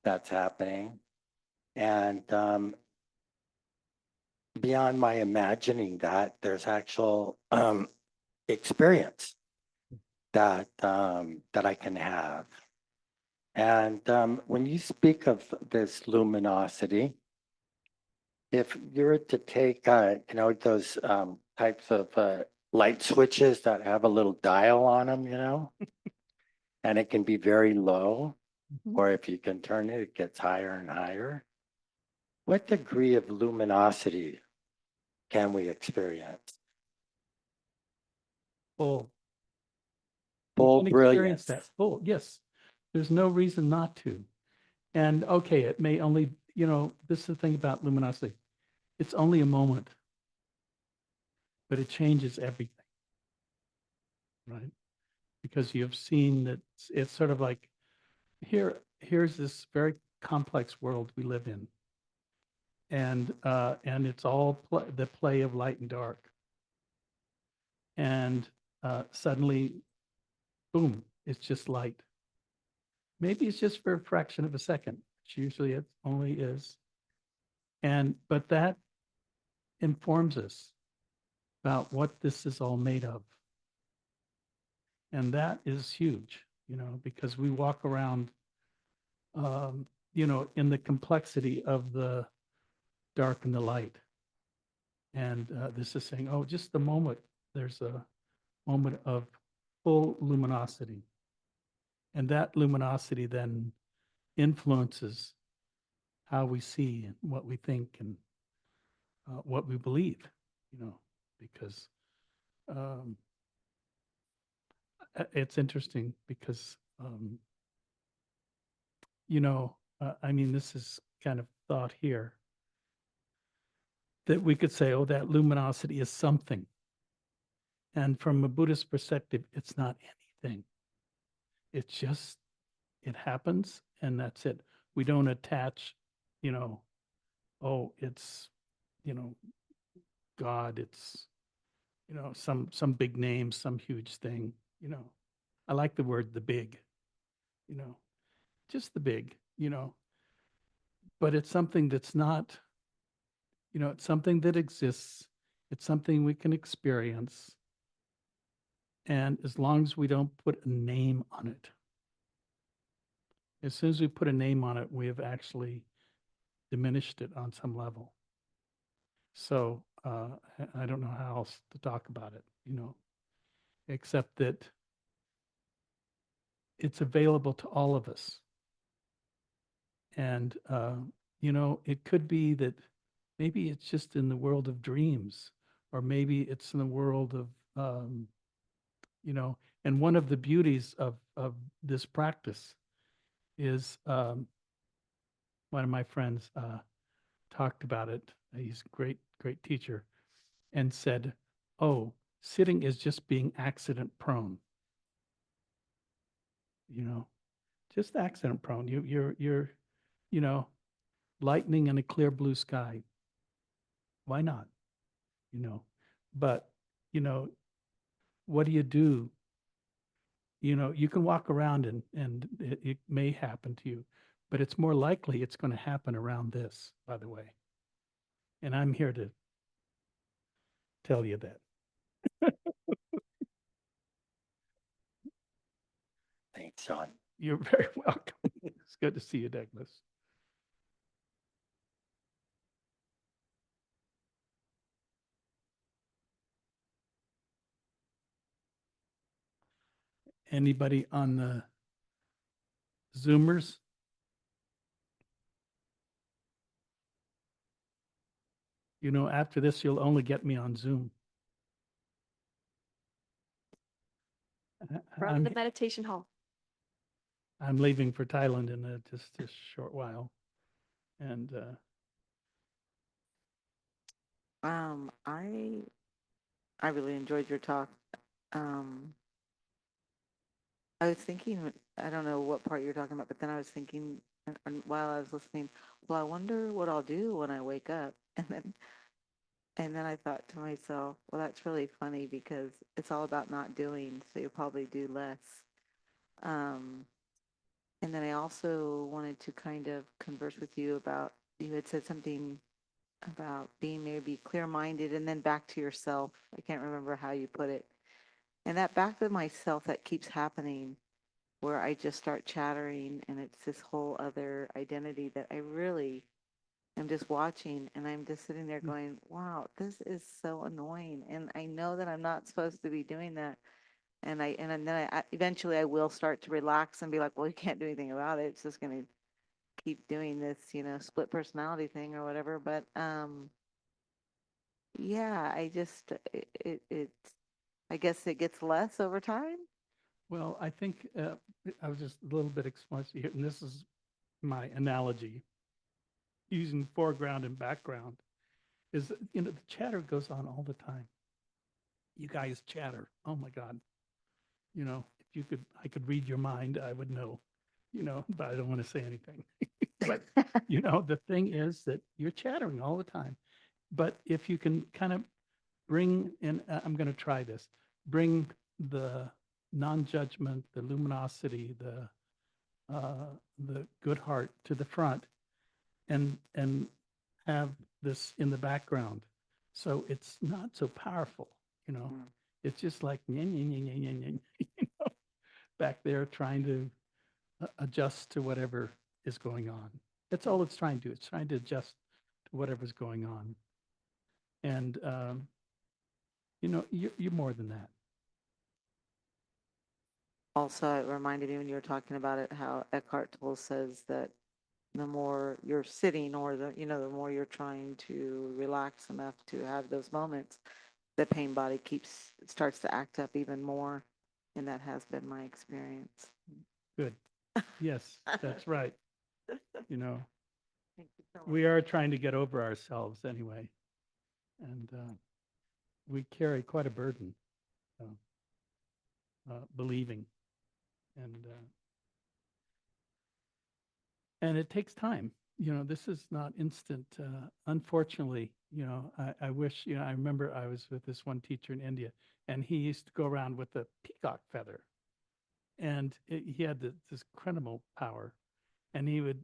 that's happening. And beyond my imagining that, there's actual experience that I can have. And when you speak of this luminosity, if you were to take, those types of light switches that have a little dial on them, and it can be very low, Mhm. or if you can turn it, it gets higher and higher. What degree of luminosity can we experience? Full. We Full can experience brilliance. that full. Yes. There's no reason not to. And okay, it may only, this is the thing about luminosity. It's only a moment, but it changes everything, right? Because you've seen that it's sort of like here's this very complex world we live in. And it's all the play of light and dark. And suddenly, boom, it's just light. Maybe it's just for a fraction of a second, which usually it only is. But that informs us about what this is all made of. And that is huge, because we walk around, in the complexity of the dark and the light. And this is saying, oh, just the moment, there's a moment of full luminosity. And that luminosity then influences how we see and what we think and what we believe, because um, it's interesting because, I mean, this is kind of thought here that we could say, oh, that luminosity is something. And from a Buddhist perspective, it's not anything. It's just, it happens and that's it. We don't attach, oh, it's, you know, God, it's, some big name, some huge thing, I like the word the big, you know, just the big, but it's something that's not, it's something that exists. It's something we can experience. And as long as we don't put a name on it, as soon as we put a name on it, we have actually diminished it on some level. So I don't know how else to talk about it, except that it's available to all of us. And, it could be that maybe it's just in the world of dreams, or maybe it's in the world of, and one of the beauties of this practice is one of my friends talked about it. He's a great, great teacher and said, oh, sitting is just being accident prone, just accident prone. You're, you know, lightning in a clear blue sky. Why not? But, you know, what do you do? You can walk around and it may happen to you, but it's more likely it's going to happen around this, by the way. And I'm here to tell you that. Thanks, John. You're very welcome. It's good to see you, Douglas. Anybody on the Zoomers? After this, you'll only get me on Zoom. From the meditation hall. I'm leaving for Thailand in just a short while. And I really enjoyed your talk. Um, I was thinking, I don't know what part you're talking about, but then I was thinking and while I was listening, well, I wonder what I'll do when I wake up. And then I thought to myself, well, that's really funny because it's all about not doing, so you'll probably do less. Um, and then I also wanted to kind of converse with you about, you had said something about being maybe clear-minded and then back to yourself. I can't remember how you put it. And that back to myself that keeps happening. where I just start chattering and it's this whole other identity that I really am just watching, and I'm just sitting there going, wow, this is so annoying. And I know that I'm not supposed to be doing that. And then eventually I will start to relax and be like, well, you can't do anything about it. It's just going to keep doing this, split personality thing or whatever. But yeah, I guess it gets less over time. Well, I think I was just a little bit explicit here, and this is my analogy using foreground and background. Is that, the chatter goes on all the time. You guys chatter. Oh my God. If I could read your mind, I would know, but I don't want to say anything. But, the thing is that you're chattering all the time. But if you can kind of bring in, I'm going to try this, bring the non-judgment, the luminosity, the good heart to the front and have this in the background. So it's not so powerful, Mm. it's just like back there trying to adjust to whatever is going on. That's all it's trying to do. It's trying to adjust to whatever's going on. And, you're more than that. Also, it reminded me when you were talking about it, how Eckhart Tolle says that the more you're sitting or the more you're trying to relax enough to have those moments, the pain body starts to act up even more. And that has been my experience. Good. Yes, that's right. You know, Thank you so much. we are trying to get over ourselves anyway. And we carry quite a burden, believing. And it takes time. This is not instant. Unfortunately, I wish, I remember I was with this one teacher in India, and he used to go around with a peacock feather. And he had this incredible power. And he would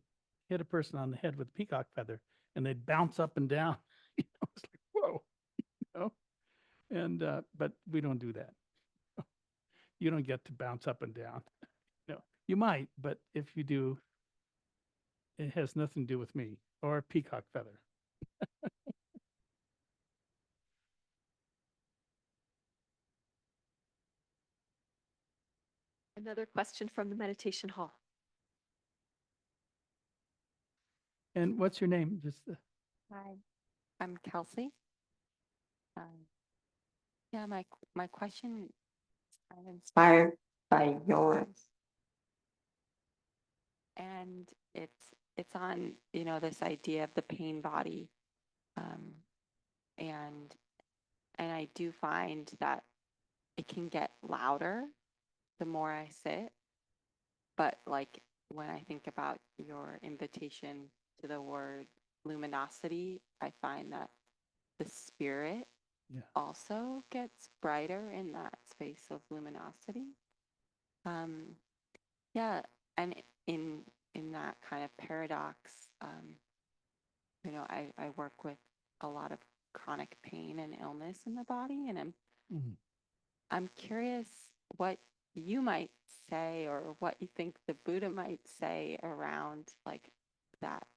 hit a person on the head with a peacock feather, and they'd bounce up and down. It's like, whoa, you know? And, but we don't do that. You don't get to bounce up and down. No, you might, but if you do, it has nothing to do with me or a peacock feather. Another question from the meditation hall. And what's your name? Just Hi, I'm Kelsey. Yeah, my question is kind of inspired by yours, and it's on this idea of the pain body, um, and I do find that it can get louder the more I sit, but like when I think about your invitation to the word luminosity, I find that the spirit yeah. also gets brighter in that space of luminosity. Yeah, and in that kind of paradox, I work with a lot of chronic pain and illness in the body, and Mhm. I'm curious what you might say or what you think the Buddha might say around like that,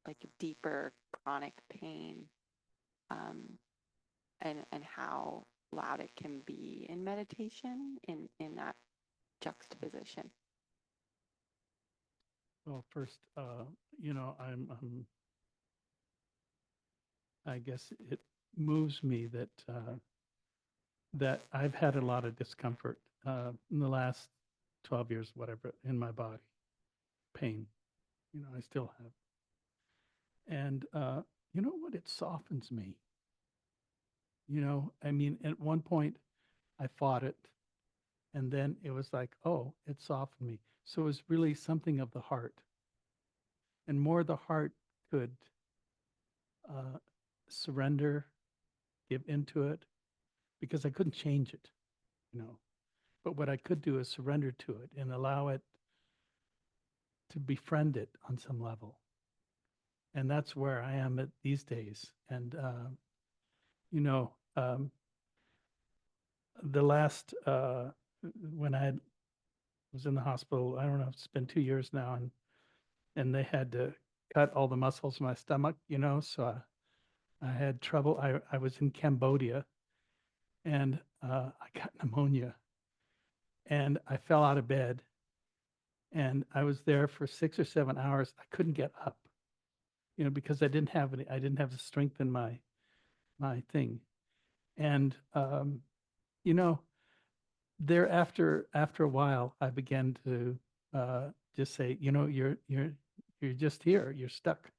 like deeper chronic pain, um, and how loud it can be in meditation in that juxtaposition. Well, first, I guess it moves me that I've had a lot of discomfort in the last 12 years, whatever, in my body, pain. I still have. And you know what? It softens me. I mean, at one point I fought it, and then it was like, oh, it softened me. So it was really something of the heart. And more the heart could uh, surrender, give into it, because I couldn't change it, you know. But what I could do is surrender to it and allow it to befriend it on some level. And that's where I am at these days. And, you know, the last, when I had was in the hospital. I don't know, it's been 2 years now, and they had to cut all the muscles in my stomach, so I had trouble. I was in Cambodia, and I got pneumonia, and I fell out of bed, and I was there for 6 or 7 hours. I couldn't get up, because I didn't have the strength in my thing. And you know, there after a while, I began to just say, you're just here, you're stuck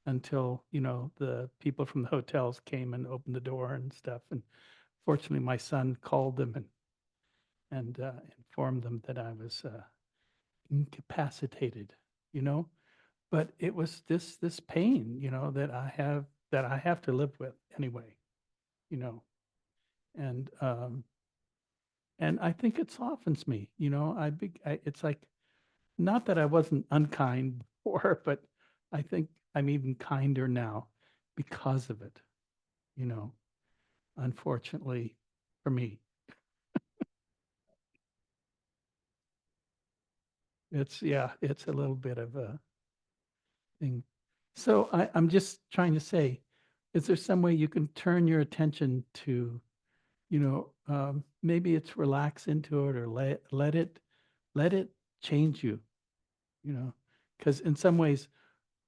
until the people from the hotels came and opened the door and stuff. And fortunately, my son called them and informed them that I was incapacitated. You know, but it was this pain, that I have to live with anyway. You know, and and I think it softens me. It's like, not that I wasn't unkind before, but I think I'm even kinder now because of it. You know, unfortunately for me, it's a little bit of a thing. So I'm just trying to say, is there some way you can turn your attention to, maybe it's relax into it, or let it change you, because in some ways,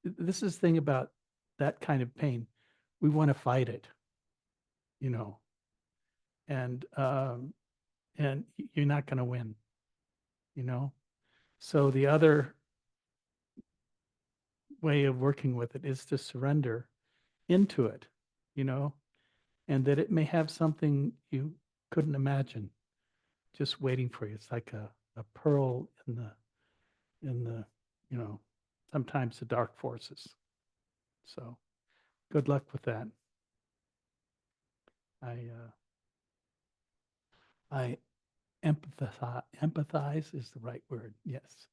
this is the thing about that kind of pain. We want to fight it, you know, and you're not going to win, you know. So the other way of working with it is to surrender into it, you know, and that it may have something you couldn't imagine just waiting for you. It's like a pearl in the, sometimes the dark forces. So good luck with that. I empathize is the right word. Yes.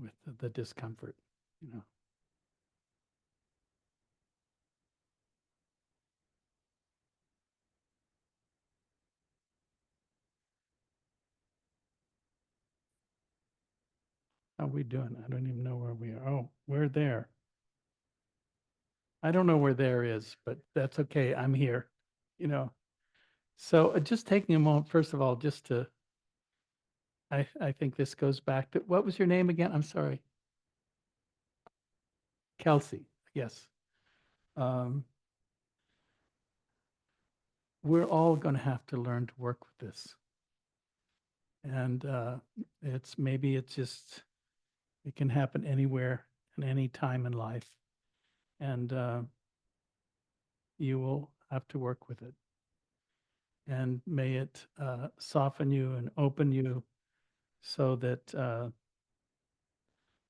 With the discomfort, you know. How are we doing? I don't even know where we are. Oh, we're there. I don't know where there is, but that's okay. I'm here, you know. So just taking a moment, first of all, just to, I think this goes back to, what was your name again? I'm sorry. Kelsey. Yes. Um, we're all going to have to learn to work with this. And it's just, it can happen anywhere and any time in life. And you will have to work with it. And may it soften you and open you so that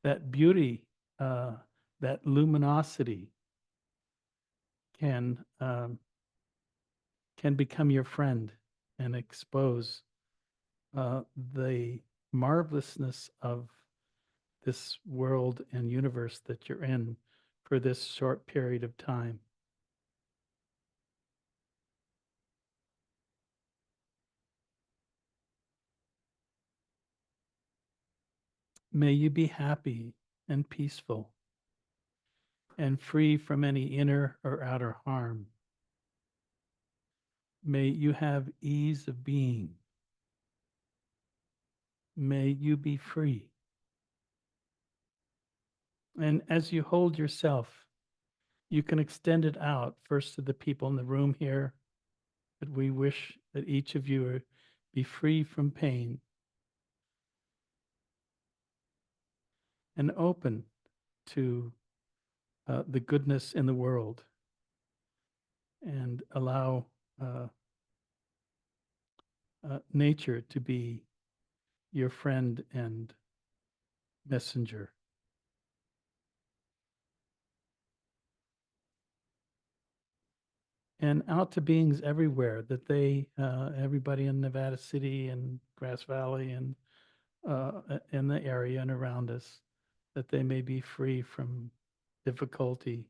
that beauty, that luminosity can become your friend and expose the marvelousness of this world and universe that you're in for this short period of time. May you be happy and peaceful and free from any inner or outer harm. May you have ease of being. May you be free. And as you hold yourself, you can extend it out first to the people in the room here, that we wish that each of you be free from pain and open to the goodness in the world, and allow nature to be your friend and messenger. And out to beings everywhere, that everybody in Nevada City and Grass Valley and in the area and around us, that they may be free from difficulty,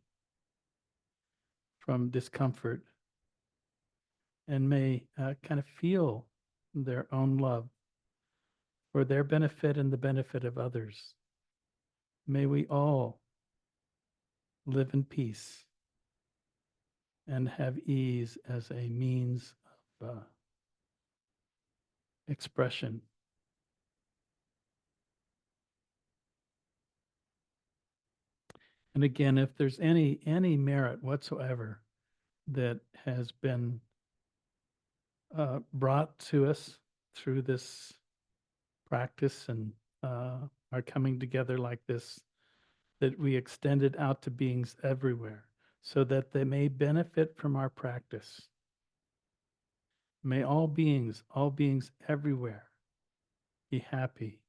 from discomfort, and may kind of feel their own love for their benefit and the benefit of others. May we all live in peace and have ease as a means of expression. And again, if there's any merit whatsoever that has been brought to us through this practice and our coming together like this, that we extend it out to beings everywhere so that they may benefit from our practice. May all beings everywhere be happy,